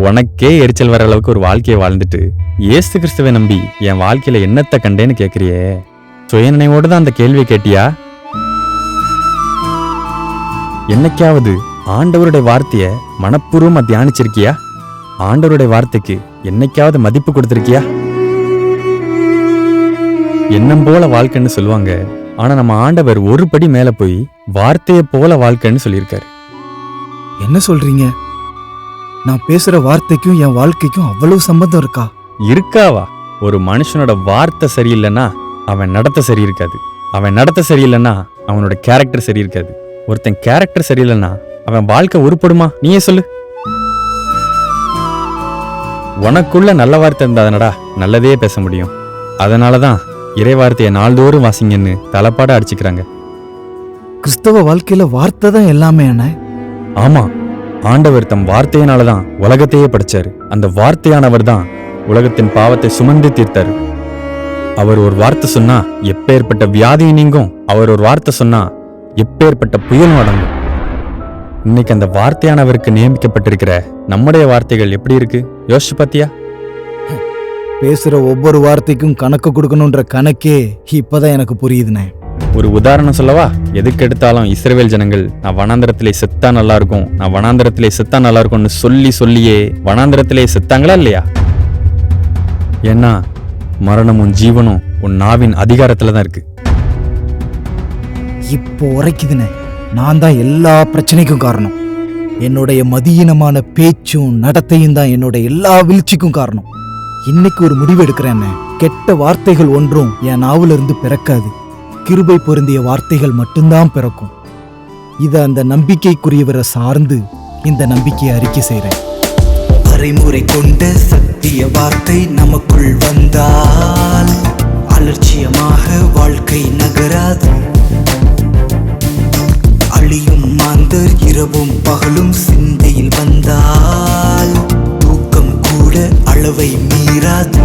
உனக்கே எரிச்சல் வர அளவுக்கு ஒரு வாழ்க்கையை வாழ்ந்துட்டு இயேசு கிறிஸ்துவை நம்பி என் வாழ்க்கையில என்னத்தை கண்டேன்னு கேக்குறியே, சுயநினைவோடு தான் அந்த கேள்வியை கேட்டியா? என்னைக்காவது ஆண்டவருடைய வார்த்தைய மனப்பூர்வமா தியானிச்சிருக்கியா? ஆண்டவருடைய வார்த்தைக்கு என்னைக்காவது மதிப்பு கொடுத்திருக்கியா? எண்ணம் போல வாழ்க்கைன்னு சொல்லுவாங்க, ஆனா நம்ம ஆண்டவர் ஒரு படி மேல போய் வார்த்தையை போல வாழ்க்கைன்னு சொல்லியிருக்காரு. என்ன சொல்றீங்க? நான் பேசுற வார்த்தைக்கும் என் வாழ்க்கைக்கும் அவ்வளவு சம்பந்தம் இருக்கா? இருக்காவா? ஒரு மனுஷனோட வார்த்தை சரியில்லைன்னா அவன் நடத்த சரி இருக்காது, அவன் நடத்த சரியில்லைன்னா அவனோட கேரக்டர் சரி இருக்காது, ஒருத்தன் கேரக்டர் சரியில்லைன்னா அவன் வாழ்க்கை உருப்படுமா? நீயே சொல்லு. உனக்குள்ள நல்ல வார்த்தை இருந்தாதனடா நல்லதே பேச முடியும். அதனாலதான் இறை வார்த்தையை நாள்தோறும் வாசிங்கன்னு தலைப்பாட அடிச்சுக்கிறாங்க. கிறிஸ்தவ வாழ்க்கையில வார்த்தை தான் எல்லாமே. என்ன? ஆமா, ஆண்டவர் தம் வார்த்தையினாலதான் உலகத்தையே படைச்சாரு. அந்த வார்த்தையானவர் தான் உலகத்தின் பாவத்தை சுமந்து தீர்த்தாரு. அவர் ஒரு வார்த்தை சொன்னா எப்பேற்பட்ட வியாதி நீங்கும், அவர் ஒரு வார்த்தை சொன்னா எப்பேற்பட்ட புயலும் அடங்கும். இன்னைக்கு அந்த வார்த்தையானவருக்கு நியமிக்கப்பட்டிருக்கிற நம்முடைய வார்த்தைகள் எப்படி இருக்கு யோசிச்சு பாத்தியா? பேசுற ஒவ்வொரு வார்த்தைக்கும் கணக்கு கொடுக்கணும்ன்ற கணக்கே இப்பதான் எனக்கு புரியுதுனே. ஒரு உதாரணம் சொல்லவா? எதுக்கு எடுத்தாலும் இஸ்ரவேல் ஜனங்கள் நான் வனாந்தரத்திலே செத்தா நல்லா இருக்கும், நான் வனாந்தரத்திலே செத்தா நல்லா இருக்கும்னு சொல்லியே வனாந்தரத்திலே செத்தாங்களா இல்லையா? ஏன்னா மரணமும் ஜீவனும் உன் நாவின் அதிகாரத்துல தான் இருக்கு. இப்போ உரைக்குதுனே, நான் தான் எல்லா பிரச்சனைக்கும் காரணம். என்னுடைய மதியீனமான பேச்சும் நடத்தையும் தான் என்னோட எல்லா வீழ்ச்சிக்கும் காரணம். இன்னைக்கு ஒரு முடிவு எடுக்கிறேன்னு, கெட்ட வார்த்தைகள் ஒன்றும் என் நாவுல இருந்து பிறக்காது, கிருபை பொருந்திய வார்த்தைகள் மட்டும்தான் பிறக்கும். இத அந்த நம்பிக்கைக்குரியவரை சார்ந்து இந்த நம்பிக்கையை அறிக்கை செய்றேன். அரைமுறை கொண்ட சத்திய வார்த்தை நமக்குள் வந்தால் அலட்சியமாக வாழ்க்கை நகராது. அழியும் மாந்தர் இரவும் பகலும் சிந்தையில் வந்தால் தூக்கம் கூட அளவை மீறாது.